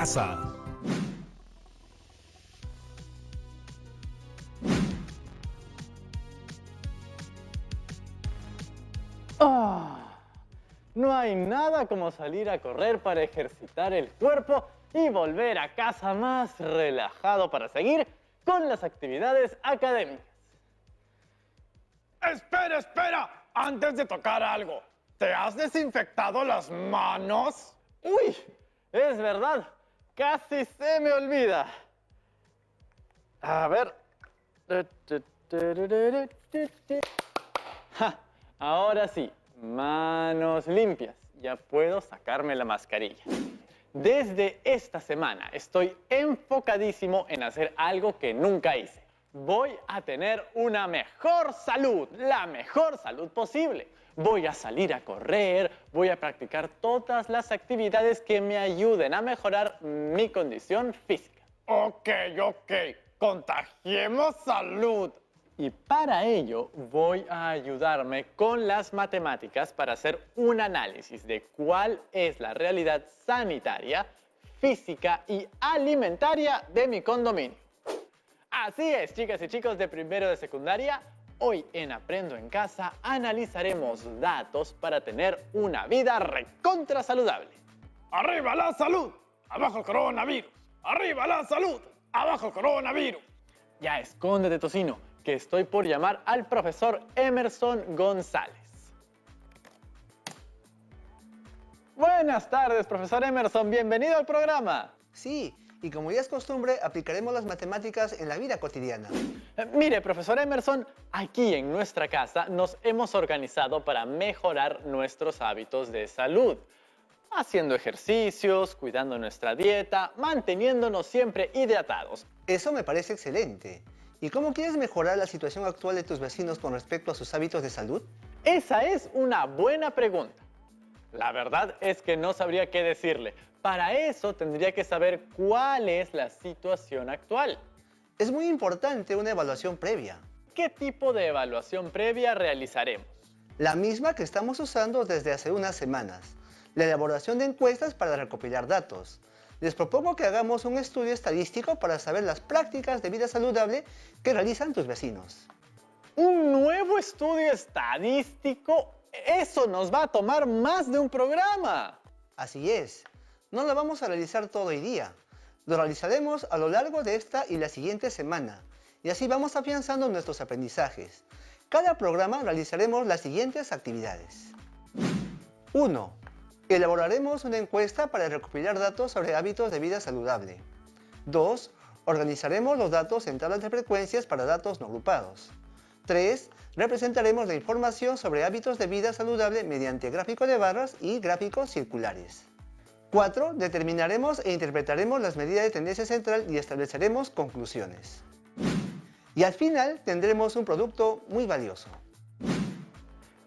casa. No hay nada como salir a correr para ejercitar el cuerpo y volver a casa más relajado para seguir con las actividades académicas. ¡Espera, espera! Antes de tocar algo, ¿te has desinfectado las manos? ¡Uy! Es verdad, casi se me olvida. A ver. ¡Ja! Ahora sí, manos limpias. Ya puedo sacarme la mascarilla. Desde esta semana estoy enfocadísimo en hacer algo que nunca hice. Voy a tener una mejor salud, la mejor salud posible. Voy a salir a correr, voy a practicar todas las actividades que me ayuden a mejorar mi condición física. Ok. Contagiemos salud. Y para ello voy a ayudarme con las matemáticas para hacer un análisis de cuál es la realidad sanitaria, física y alimentaria de mi condominio. Así es, chicas y chicos de primero de secundaria, hoy en Aprendo en Casa analizaremos datos para tener una vida recontra saludable. ¡Arriba la salud! ¡Abajo el coronavirus! ¡Arriba la salud! ¡Abajo el coronavirus! Ya escóndete, tocino, que estoy por llamar al profesor Emerson González. Buenas tardes, profesor Emerson, bienvenido al programa. Sí, y como ya es costumbre, aplicaremos las matemáticas en la vida cotidiana. Mire, profesor Emerson, aquí en nuestra casa nos hemos organizado para mejorar nuestros hábitos de salud. Haciendo ejercicios, cuidando nuestra dieta, manteniéndonos siempre hidratados. Eso me parece excelente. ¿Y cómo quieres mejorar la situación actual de tus vecinos con respecto a sus hábitos de salud? Esa es una buena pregunta. La verdad es que no sabría qué decirle. Para eso tendría que saber cuál es la situación actual. Es muy importante una evaluación previa. ¿Qué tipo de evaluación previa realizaremos? La misma que estamos usando desde hace unas semanas. La elaboración de encuestas para recopilar datos. Les propongo que hagamos un estudio estadístico para saber las prácticas de vida saludable que realizan tus vecinos. ¿Un nuevo estudio estadístico? Eso nos va a tomar más de un programa. Así es. No lo vamos a realizar todo hoy día. Lo realizaremos a lo largo de esta y la siguiente semana. Y así vamos afianzando nuestros aprendizajes. Cada programa realizaremos las siguientes actividades. 1. Elaboraremos una encuesta para recopilar datos sobre hábitos de vida saludable. 2. Organizaremos los datos en tablas de frecuencias para datos no agrupados. 3. Representaremos la información sobre hábitos de vida saludable mediante gráfico de barras y gráficos circulares. 4. Determinaremos e interpretaremos las medidas de tendencia central y estableceremos conclusiones. Y al final tendremos un producto muy valioso.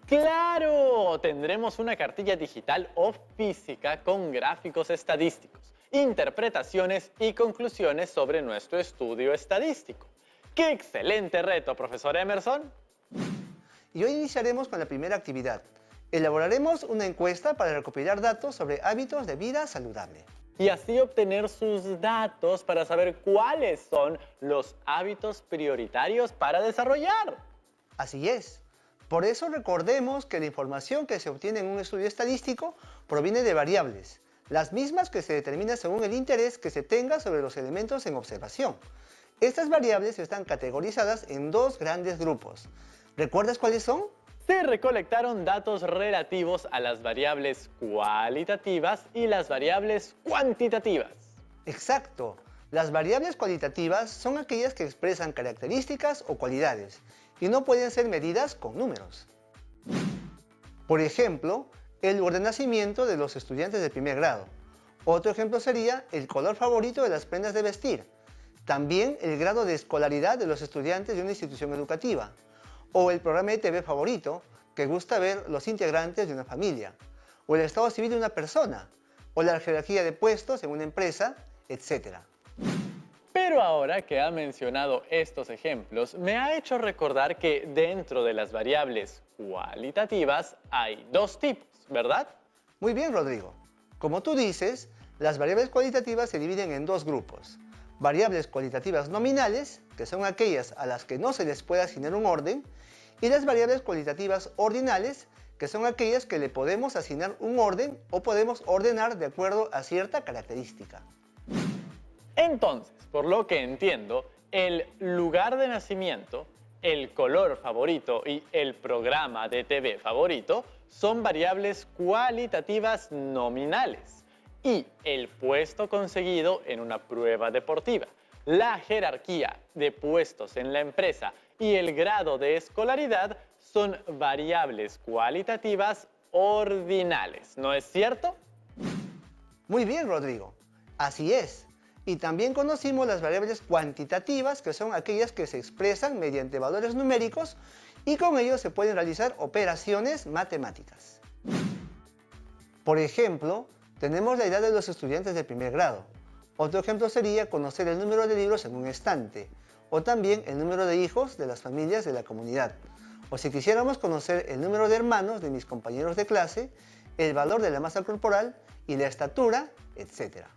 ¡Claro! Tendremos una cartilla digital o física con gráficos estadísticos, interpretaciones y conclusiones sobre nuestro estudio estadístico. ¡Qué excelente reto, profesor Emerson! Y hoy iniciaremos con la primera actividad. Elaboraremos una encuesta para recopilar datos sobre hábitos de vida saludable. Y así obtener sus datos para saber cuáles son los hábitos prioritarios para desarrollar. Así es. Por eso recordemos que la información que se obtiene en un estudio estadístico proviene de variables, las mismas que se determinan según el interés que se tenga sobre los elementos en observación. Estas variables están categorizadas en dos grandes grupos. ¿Recuerdas cuáles son? Se recolectaron datos relativos a las variables cualitativas y las variables cuantitativas. Exacto. Las variables cualitativas son aquellas que expresan características o cualidades y no pueden ser medidas con números. Por ejemplo, el lugar de nacimiento de los estudiantes de primer grado. Otro ejemplo sería el color favorito de las prendas de vestir. También el grado de escolaridad de los estudiantes de una institución educativa. O el programa de TV favorito que gusta ver los integrantes de una familia. O el estado civil de una persona. O la jerarquía de puestos en una empresa, etc. Pero ahora que ha mencionado estos ejemplos, me ha hecho recordar que dentro de las variables cualitativas hay dos tipos, ¿verdad? Muy bien, Rodrigo. Como tú dices, Las variables cualitativas se dividen en dos grupos. Variables cualitativas nominales, que son aquellas a las que no se les puede asignar un orden, y las variables cualitativas ordinales, que son aquellas que le podemos asignar un orden o podemos ordenar de acuerdo a cierta característica. Entonces, por lo que entiendo, el lugar de nacimiento, el color favorito y el programa de TV favorito son variables cualitativas nominales. Y el puesto conseguido en una prueba deportiva, la jerarquía de puestos en la empresa y el grado de escolaridad son variables cualitativas ordinales, ¿no es cierto? Muy bien, Rodrigo. Así es. Y también conocimos las variables cuantitativas, que son aquellas que se expresan mediante valores numéricos y con ellos se pueden realizar operaciones matemáticas. Por ejemplo, tenemos la edad de los estudiantes de primer grado. Otro ejemplo sería conocer el número de libros en un estante, o también el número de hijos de las familias de la comunidad. O si quisiéramos conocer el número de hermanos de mis compañeros de clase, el valor de la masa corporal y la estatura, etc.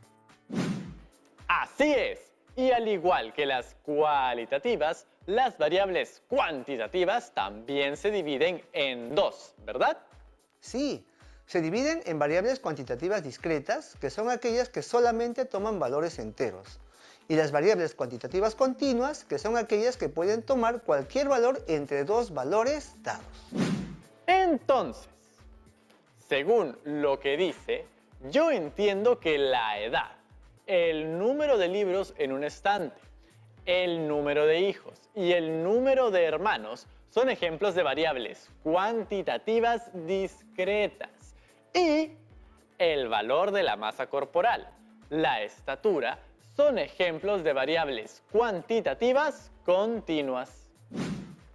Así es. Y al igual que las cualitativas, las variables cuantitativas también se dividen en dos, ¿verdad? Sí, se dividen en variables cuantitativas discretas, que son aquellas que solamente toman valores enteros, y las variables cuantitativas continuas, que son aquellas que pueden tomar cualquier valor entre dos valores dados. Entonces, según lo que dice, yo entiendo que la edad, el número de libros en un estante, el número de hijos y el número de hermanos son ejemplos de variables cuantitativas discretas. Y el valor de la masa corporal, la estatura, son ejemplos de variables cuantitativas continuas.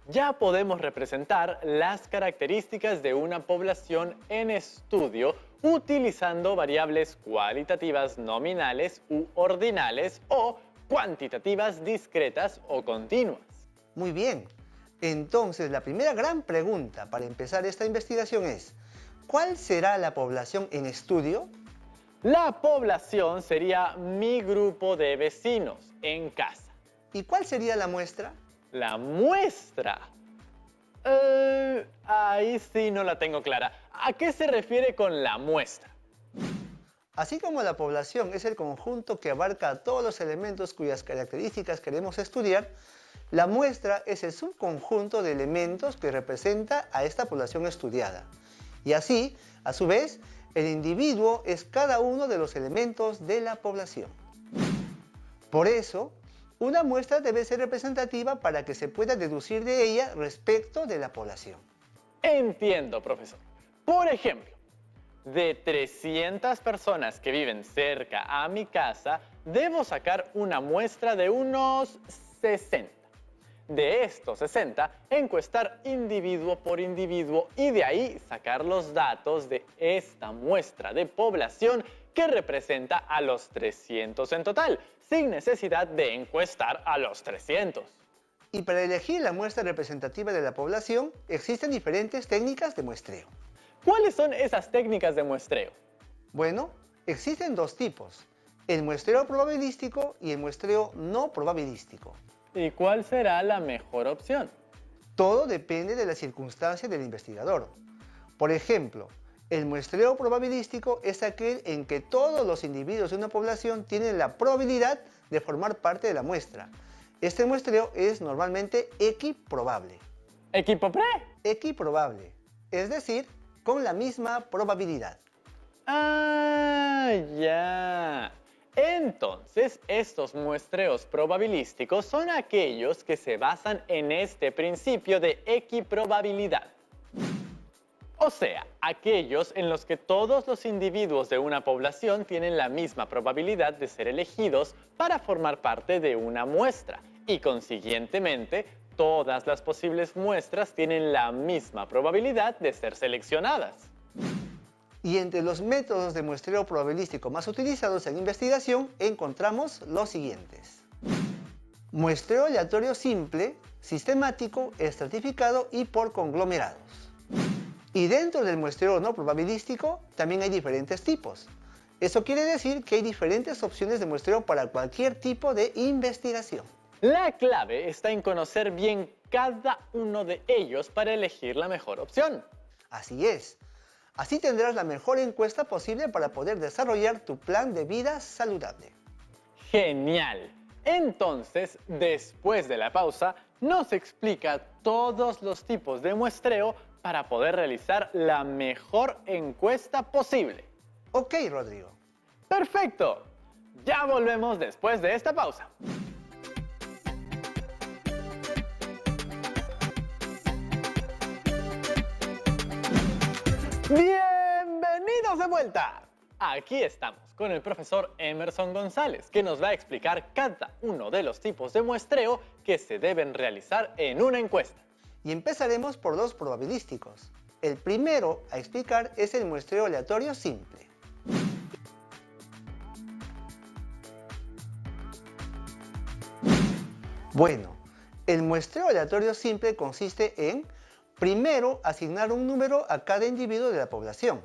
Ya podemos representar las características de una población en estudio utilizando variables cualitativas nominales u ordinales o cuantitativas discretas o continuas. Muy bien. Entonces, la primera gran pregunta para empezar esta investigación es: ¿cuál será la población en estudio? La población sería mi grupo de vecinos en casa. ¿Y cuál sería la muestra? La muestra. Ahí sí no la tengo clara. ¿A qué se refiere con la muestra? Así como la población es el conjunto que abarca todos los elementos cuyas características queremos estudiar, la muestra es el subconjunto de elementos que representa a esta población estudiada. Y así, a su vez, el individuo es cada uno de los elementos de la población. Por eso, una muestra debe ser representativa para que se pueda deducir de ella respecto de la población. Entiendo, profesor. Por ejemplo, de 300 personas que viven cerca a mi casa, debo sacar una muestra de unos 60. De estos 60, encuestar individuo por individuo y de ahí sacar los datos de esta muestra de población que representa a los 300 en total, sin necesidad de encuestar a los 300. Y para elegir la muestra representativa de la población, existen diferentes técnicas de muestreo. ¿Cuáles son esas técnicas de muestreo? Bueno, existen dos tipos: el muestreo probabilístico y el muestreo no probabilístico. ¿Y cuál será la mejor opción? Todo depende de las circunstancias del investigador. Por ejemplo, el muestreo probabilístico es aquel en que todos los individuos de una población tienen la probabilidad de formar parte de la muestra. Este muestreo es normalmente equiprobable. ¿Equipopré? Equiprobable, es decir, con la misma probabilidad. Ah, ya. Entonces, estos muestreos probabilísticos son aquellos que se basan en este principio de equiprobabilidad. O sea, aquellos en los que todos los individuos de una población tienen la misma probabilidad de ser elegidos para formar parte de una muestra y, consiguientemente, todas las posibles muestras tienen la misma probabilidad de ser seleccionadas. Y entre los métodos de muestreo probabilístico más utilizados en investigación encontramos los siguientes: muestreo aleatorio simple, sistemático, estratificado y por conglomerados. Y dentro del muestreo no probabilístico también hay diferentes tipos. Eso quiere decir que hay diferentes opciones de muestreo para cualquier tipo de investigación. La clave está en conocer bien cada uno de ellos para elegir la mejor opción. Así es. Así tendrás la mejor encuesta posible para poder desarrollar tu plan de vida saludable. ¡Genial! Entonces, después de la pausa, nos explica todos los tipos de muestreo para poder realizar la mejor encuesta posible. Ok, Rodrigo. ¡Perfecto! Ya volvemos después de esta pausa. ¡Bienvenidos de vuelta! Aquí estamos con el profesor Emerson González, que nos va a explicar cada uno de los tipos de muestreo que se deben realizar en una encuesta. Y empezaremos por los probabilísticos. El primero a explicar es el muestreo aleatorio simple. Bueno, el muestreo aleatorio simple consiste en, primero, asignar un número a cada individuo de la población.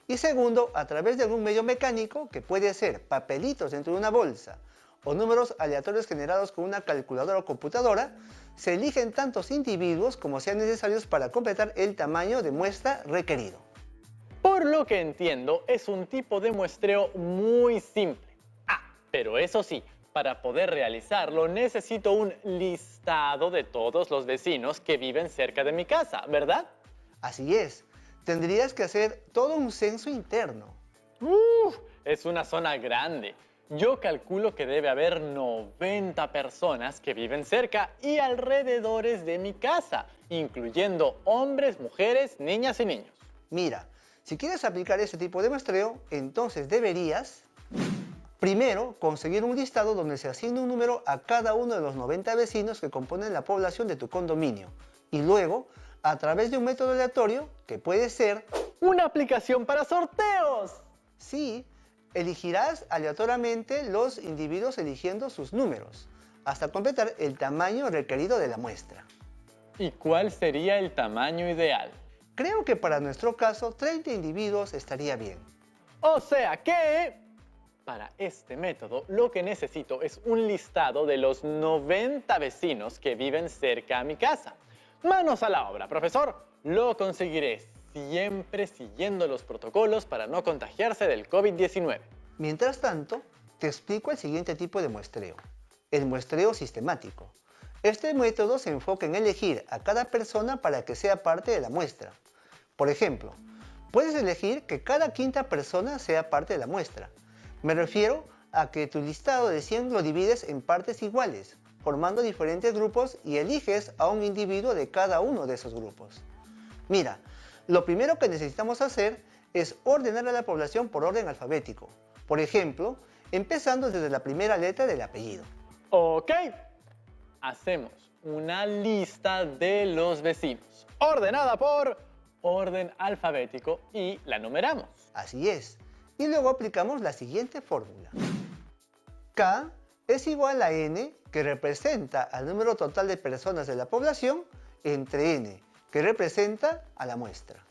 Y segundo, a través de algún medio mecánico, que puede ser papelitos dentro de una bolsa o números aleatorios generados con una calculadora o computadora, se eligen tantos individuos como sean necesarios para completar el tamaño de muestra requerido. Por lo que entiendo, es un tipo de muestreo muy simple. Pero eso sí, para poder realizarlo necesito un listado de todos los vecinos que viven cerca de mi casa, ¿verdad? Así es. Tendrías que hacer todo un censo interno. Es una zona grande. Yo calculo que debe haber 90 personas que viven cerca y alrededores de mi casa, incluyendo hombres, mujeres, niñas y niños. Mira, si quieres aplicar este tipo de muestreo, entonces deberías, primero, conseguir un listado donde se asigne un número a cada uno de los 90 vecinos que componen la población de tu condominio. Y luego, a través de un método aleatorio, que puede ser ¡una aplicación para sorteos! Sí, elegirás aleatoriamente los individuos eligiendo sus números, hasta completar el tamaño requerido de la muestra. ¿Y cuál sería el tamaño ideal? Creo que para nuestro caso, 30 individuos estaría bien. O sea que, para este método, lo que necesito es un listado de los 90 vecinos que viven cerca a mi casa. Manos a la obra, profesor. Lo conseguiré siempre siguiendo los protocolos para no contagiarse del COVID-19. Mientras tanto, te explico el siguiente tipo de muestreo, el muestreo sistemático. Este método se enfoca en elegir a cada persona para que sea parte de la muestra. Por ejemplo, puedes elegir que cada quinta persona sea parte de la muestra. Me refiero a que tu listado de 100 lo divides en partes iguales, formando diferentes grupos y eliges a un individuo de cada uno de esos grupos. Mira, lo primero que necesitamos hacer es ordenar a la población por orden alfabético. Por ejemplo, empezando desde la primera letra del apellido. Ok. Hacemos una lista de los vecinos, ordenada por orden alfabético y la numeramos. Así es. Y luego aplicamos la siguiente fórmula. K es igual a N, que representa al número total de personas de la población, entre N, que representa a la muestra.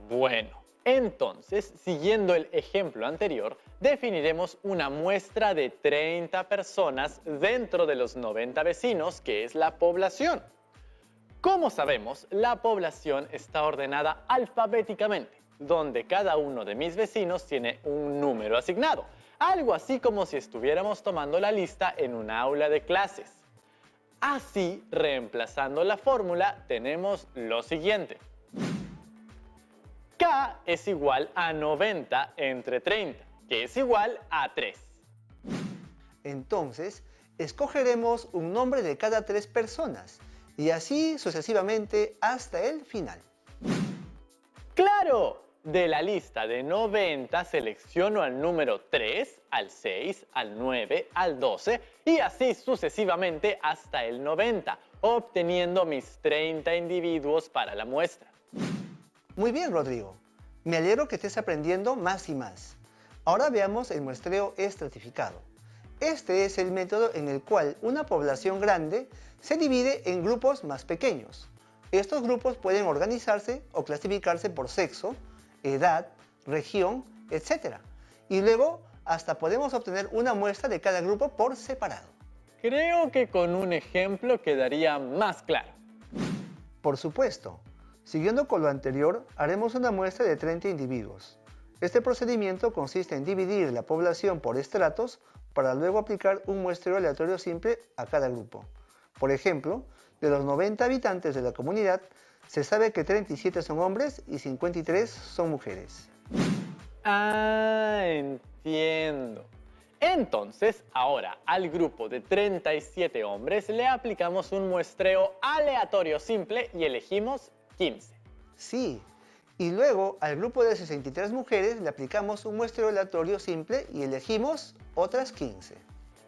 Bueno, entonces, siguiendo el ejemplo anterior, definiremos una muestra de 30 personas dentro de los 90 vecinos, que es la población. Como sabemos, la población está ordenada alfabéticamente, donde cada uno de mis vecinos tiene un número asignado. Algo así como si estuviéramos tomando la lista en un aula de clases. Así, reemplazando la fórmula, tenemos lo siguiente. K es igual a 90 entre 30, que es igual a 3. Entonces, escogeremos un nombre de cada 3 personas, y así sucesivamente hasta el final. ¡Claro! De la lista de 90 selecciono al número 3, al 6, al 9, al 12 y así sucesivamente hasta el 90, obteniendo mis 30 individuos para la muestra. Muy bien, Rodrigo. Me alegro que estés aprendiendo más y más. Ahora veamos el muestreo estratificado. Este es el método en el cual una población grande se divide en grupos más pequeños. Estos grupos pueden organizarse o clasificarse por sexo, edad, región, etc. Y luego hasta podemos obtener una muestra de cada grupo por separado. Creo que con un ejemplo quedaría más claro. Por supuesto, siguiendo con lo anterior, haremos una muestra de 30 individuos. Este procedimiento consiste en dividir la población por estratos para luego aplicar un muestreo aleatorio simple a cada grupo. Por ejemplo, de los 90 habitantes de la comunidad, se sabe que 37 son hombres y 53 son mujeres. Ah, entiendo. Entonces, ahora al grupo de 37 hombres le aplicamos un muestreo aleatorio simple y elegimos 15. Sí, y luego al grupo de 63 mujeres le aplicamos un muestreo aleatorio simple y elegimos otras 15.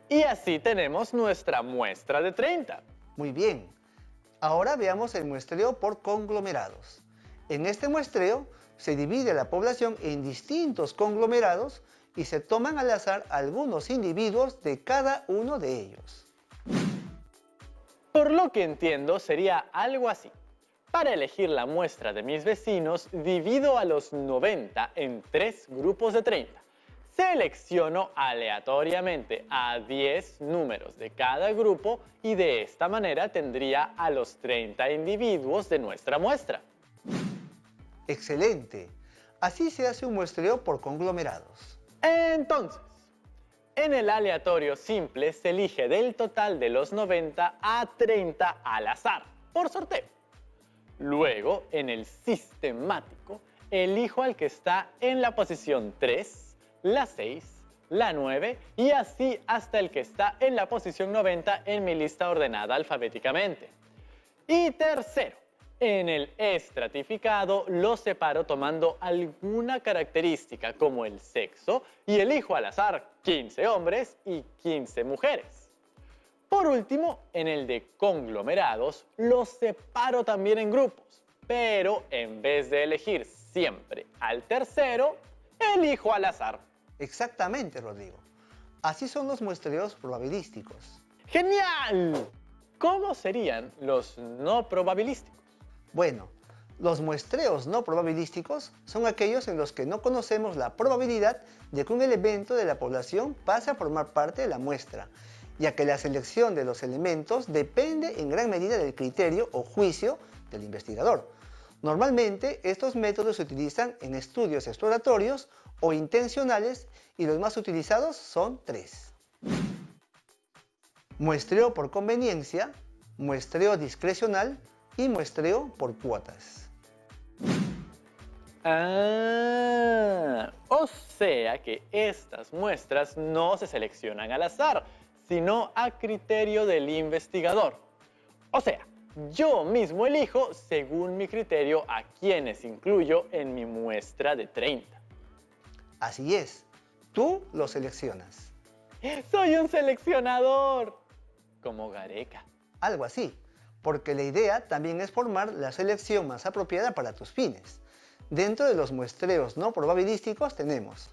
Y así tenemos nuestra muestra de 30. Muy bien. Ahora veamos el muestreo por conglomerados. En este muestreo se divide la población en distintos conglomerados y se toman al azar algunos individuos de cada uno de ellos. Por lo que entiendo, sería algo así. Para elegir la muestra de mis vecinos, divido a los 90 en 3 grupos de 30. Selecciono aleatoriamente a 10 números de cada grupo y de esta manera tendría a los 30 individuos de nuestra muestra. ¡Excelente! Así se hace un muestreo por conglomerados. Entonces, en el aleatorio simple se elige del total de los 90 a 30 al azar, por sorteo. Luego, en el sistemático, elijo al que está en la posición 3, la 6, la 9 y así hasta el que está en la posición 90 en mi lista ordenada alfabéticamente. Y tercero, en el estratificado lo separo tomando alguna característica como el sexo y elijo al azar 15 hombres y 15 mujeres. Por último, en el de conglomerados los separo también en grupos, pero en vez de elegir siempre al tercero, elijo al azar. Exactamente, Rodrigo. Así son los muestreos probabilísticos. ¡Genial! ¿Cómo serían los no probabilísticos? Bueno, los muestreos no probabilísticos son aquellos en los que no conocemos la probabilidad de que un elemento de la población pase a formar parte de la muestra, ya que la selección de los elementos depende en gran medida del criterio o juicio del investigador. Normalmente, estos métodos se utilizan en estudios exploratorios o intencionales y los más utilizados son 3. Muestreo por conveniencia, muestreo discrecional y muestreo por cuotas. O sea que estas muestras no se seleccionan al azar, sino a criterio del investigador. O sea, yo mismo elijo según mi criterio a quienes incluyo en mi muestra de 30. Así es, tú lo seleccionas. ¡Soy un seleccionador! Como Gareca. Algo así, porque la idea también es formar la selección más apropiada para tus fines. Dentro de los muestreos no probabilísticos tenemos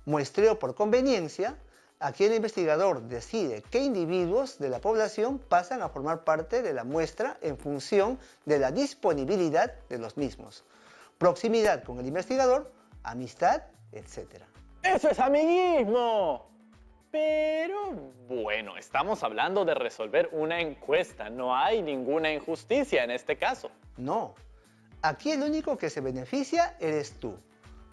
muestreo por conveniencia. Aquí el investigador decide qué individuos de la población pasan a formar parte de la muestra en función de la disponibilidad de los mismos. Proximidad con el investigador, amistad, etc. ¡Eso es amiguismo! Pero bueno, estamos hablando de resolver una encuesta. No hay ninguna injusticia en este caso. No, aquí el único que se beneficia eres tú,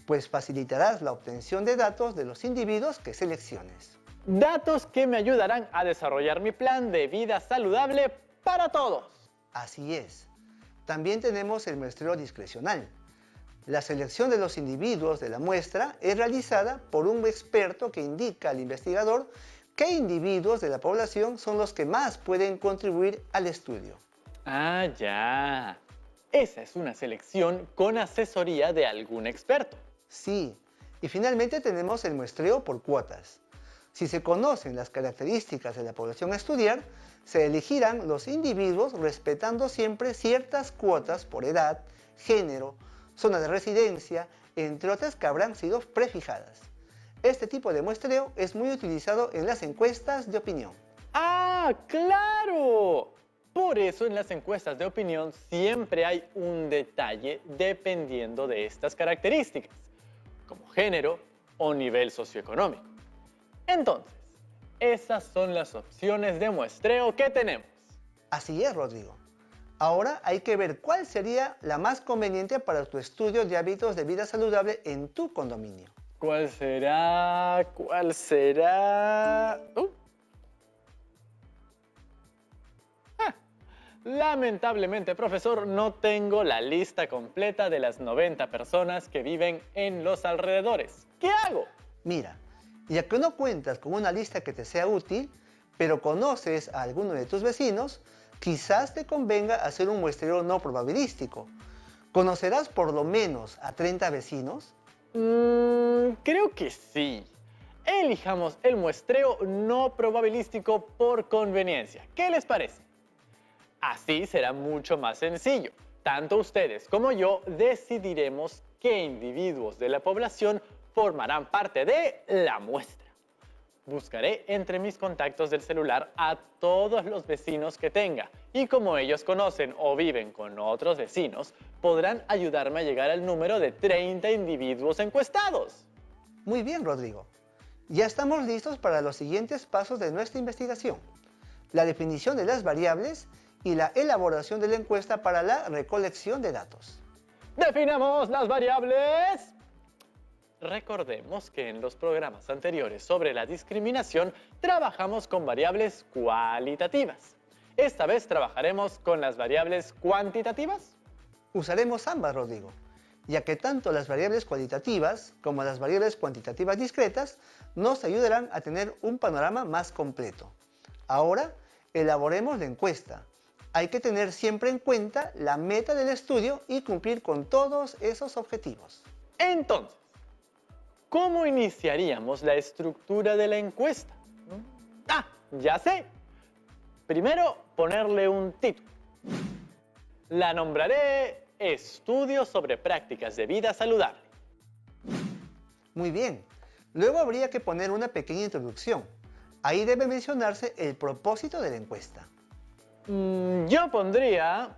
pues facilitarás la obtención de datos de los individuos que selecciones. Datos que me ayudarán a desarrollar mi plan de vida saludable para todos. Así es. También tenemos el muestreo discrecional. La selección de los individuos de la muestra es realizada por un experto que indica al investigador qué individuos de la población son los que más pueden contribuir al estudio. Ah, ya. Esa es una selección con asesoría de algún experto. Sí. Y finalmente tenemos el muestreo por cuotas. Si se conocen las características de la población a estudiar, se elegirán los individuos respetando siempre ciertas cuotas por edad, género, zona de residencia, entre otras que habrán sido prefijadas. Este tipo de muestreo es muy utilizado en las encuestas de opinión. ¡Ah, claro! Por eso en las encuestas de opinión siempre hay un detalle dependiendo de estas características, como género, o nivel socioeconómico. Entonces, esas son las opciones de muestreo que tenemos. Así es, Rodrigo. Ahora hay que ver cuál sería la más conveniente para tu estudio de hábitos de vida saludable en tu condominio. ¿Cuál será? ¿Cuál será? Lamentablemente, profesor, no tengo la lista completa de las 90 personas que viven en los alrededores. ¿Qué hago? Mira, ya que no cuentas con una lista que te sea útil, pero conoces a alguno de tus vecinos, quizás te convenga hacer un muestreo no probabilístico. ¿Conocerás por lo menos a 30 vecinos? Creo que sí. Elijamos el muestreo no probabilístico por conveniencia. ¿Qué les parece? Así será mucho más sencillo. Tanto ustedes como yo decidiremos qué individuos de la población formarán parte de la muestra. Buscaré entre mis contactos del celular a todos los vecinos que tenga y como ellos conocen o viven con otros vecinos, podrán ayudarme a llegar al número de 30 individuos encuestados. Muy bien, Rodrigo. Ya estamos listos para los siguientes pasos de nuestra investigación. La definición de las variables y la elaboración de la encuesta para la recolección de datos. ¡Definamos las variables! Recordemos que en los programas anteriores sobre la discriminación trabajamos con variables cualitativas. Esta vez trabajaremos con las variables cuantitativas. Usaremos ambas, Rodrigo, ya que tanto las variables cualitativas como las variables cuantitativas discretas nos ayudarán a tener un panorama más completo. Ahora, elaboremos la encuesta. Hay que tener siempre en cuenta la meta del estudio y cumplir con todos esos objetivos. Entonces, ¿cómo iniciaríamos la estructura de la encuesta? Ya sé. Primero, ponerle un título. La nombraré Estudio sobre prácticas de vida saludable. Muy bien. Luego habría que poner una pequeña introducción. Ahí debe mencionarse el propósito de la encuesta. Yo pondría...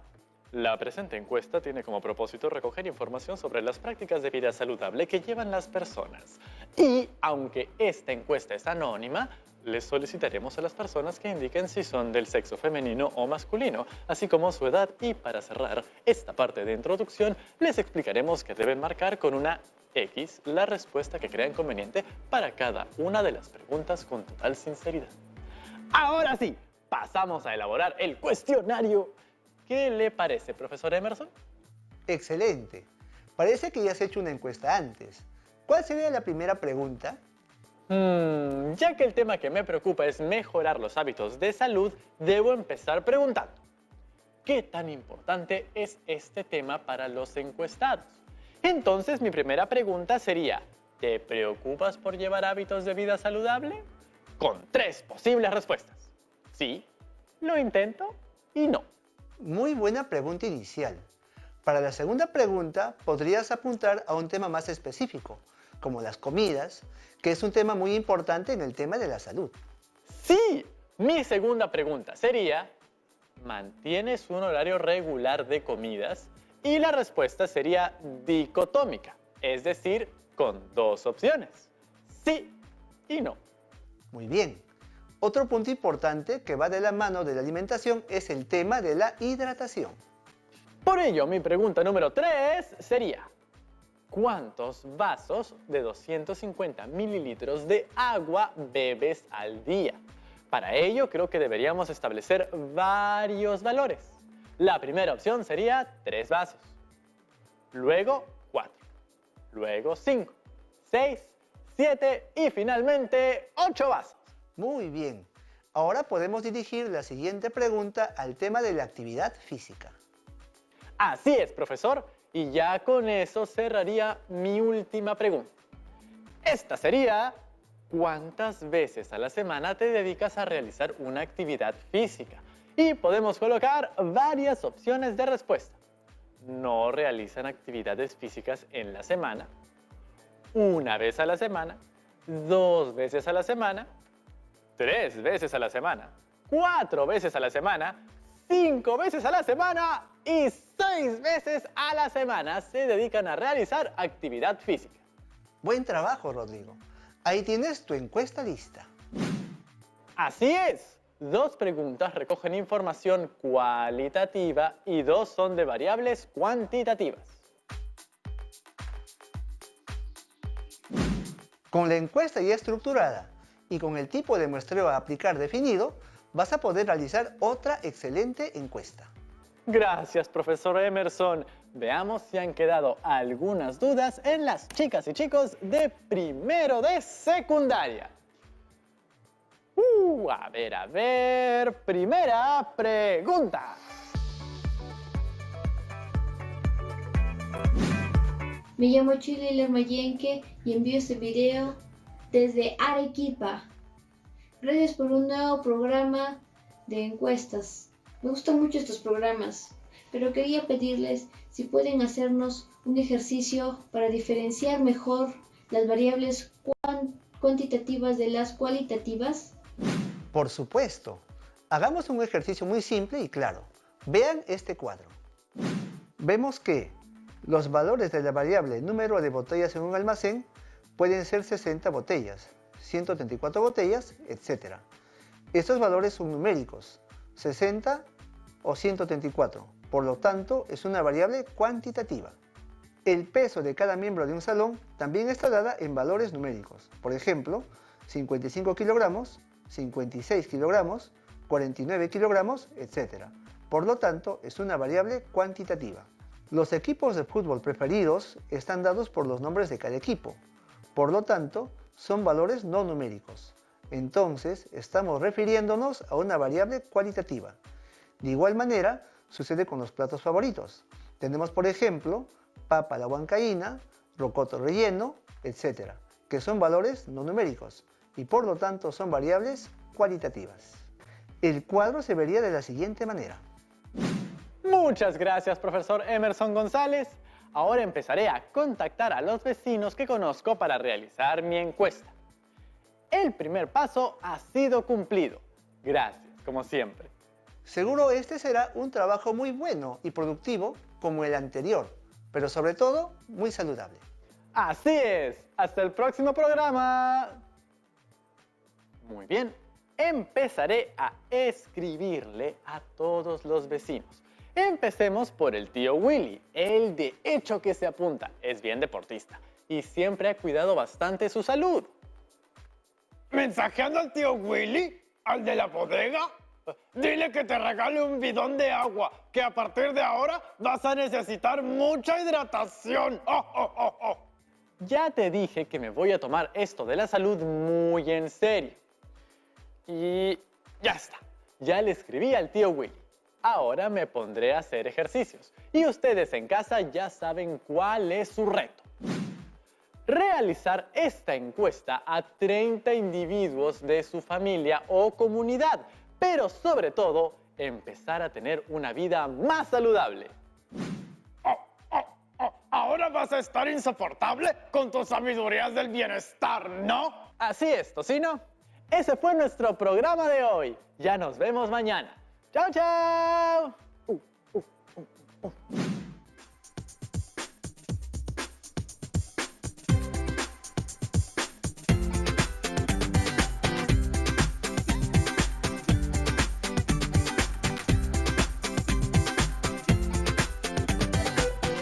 La presente encuesta tiene como propósito recoger información sobre las prácticas de vida saludable que llevan las personas. Y, aunque esta encuesta es anónima, les solicitaremos a las personas que indiquen si son del sexo femenino o masculino, así como su edad. Y para cerrar esta parte de introducción, les explicaremos que deben marcar con una X la respuesta que crean conveniente para cada una de las preguntas con total sinceridad. Ahora sí, pasamos a elaborar el cuestionario. ¿Qué le parece, profesor Emerson? Excelente. Parece que ya has hecho una encuesta antes. ¿Cuál sería la primera pregunta? Ya que el tema que me preocupa es mejorar los hábitos de salud, debo empezar preguntando: ¿qué tan importante es este tema para los encuestados? Entonces, mi primera pregunta sería: ¿te preocupas por llevar hábitos de vida saludable? Con 3 posibles respuestas: sí, lo intento y no. Muy buena pregunta inicial. Para la segunda pregunta, podrías apuntar a un tema más específico, como las comidas, que es un tema muy importante en el tema de la salud. Sí, mi segunda pregunta sería: ¿mantienes un horario regular de comidas? Y la respuesta sería dicotómica, es decir, con 2 opciones: sí y no. Muy bien. Otro punto importante que va de la mano de la alimentación es el tema de la hidratación. Por ello, mi pregunta número 3 sería: ¿cuántos vasos de 250 mililitros de agua bebes al día? Para ello, creo que deberíamos establecer varios valores. La primera opción sería 3 vasos, luego 4, luego 5, 6, 7 y finalmente 8 vasos. Muy bien. Ahora podemos dirigir la siguiente pregunta al tema de la actividad física. Así es, profesor, y ya con eso cerraría mi última pregunta. Esta sería: ¿cuántas veces a la semana te dedicas a realizar una actividad física? Y podemos colocar varias opciones de respuesta. No realizan actividades físicas en la semana, 1 vez a la semana, 2 veces a la semana, 3 veces a la semana, 4 veces a la semana, 5 veces a la semana y 6 veces a la semana se dedican a realizar actividad física. Buen trabajo, Rodrigo. Ahí tienes tu encuesta lista. Así es. 2 preguntas recogen información cualitativa y 2 son de variables cuantitativas. Con la encuesta ya estructurada y con el tipo de muestreo a aplicar definido, vas a poder realizar otra excelente encuesta. Gracias, profesor Emerson. Veamos si han quedado algunas dudas en las chicas y chicos de primero de secundaria. A ver. Primera pregunta. Me llamo Chile Lermayenque y envío este video desde Arequipa. Gracias por un nuevo programa de encuestas. Me gustan mucho estos programas, pero quería pedirles si pueden hacernos un ejercicio para diferenciar mejor las variables cuantitativas de las cualitativas. Por supuesto. Hagamos un ejercicio muy simple y claro. Vean este cuadro. Vemos que los valores de la variable número de botellas en un almacén pueden ser 60 botellas, 134 botellas, etc. Estos valores son numéricos, 60 o 134, por lo tanto es una variable cuantitativa. El peso de cada miembro de un salón también está dada en valores numéricos, por ejemplo, 55 kilogramos, 56 kilogramos, 49 kilogramos, etc. Por lo tanto, es una variable cuantitativa. Los equipos de fútbol preferidos están dados por los nombres de cada equipo. Por lo tanto, son valores no numéricos. Entonces, estamos refiriéndonos a una variable cualitativa. De igual manera, sucede con los platos favoritos. Tenemos, por ejemplo, papa a la huancaína, rocoto relleno, etc., que son valores no numéricos y por lo tanto son variables cualitativas. El cuadro se vería de la siguiente manera. Muchas gracias, profesor Emerson González. Ahora empezaré a contactar a los vecinos que conozco para realizar mi encuesta. El primer paso ha sido cumplido. Gracias, como siempre. Seguro este será un trabajo muy bueno y productivo como el anterior, pero sobre todo muy saludable. Así es. Hasta el próximo programa. Muy bien. Empezaré a escribirle a todos los vecinos. Empecemos por el tío Willy. Él de hecho que se apunta. Es bien deportista y siempre ha cuidado bastante su salud. ¿Mensajeando al tío Willy? ¿Al de la bodega? Dile que te regale un bidón de agua, que a partir de ahora vas a necesitar mucha hidratación. ¡Oh, oh, oh, oh! Ya te dije que me voy a tomar esto de la salud muy en serio. Y ya está. Ya le escribí al tío Willy. Ahora me pondré a hacer ejercicios. Y ustedes en casa ya saben cuál es su reto. Realizar esta encuesta a 30 individuos de su familia o comunidad, pero sobre todo, empezar a tener una vida más saludable. Ahora vas a estar insoportable con tus sabidurías del bienestar, ¿no? Así es, Tocino. Ese fue nuestro programa de hoy. Ya nos vemos mañana. ¡Chao, chao!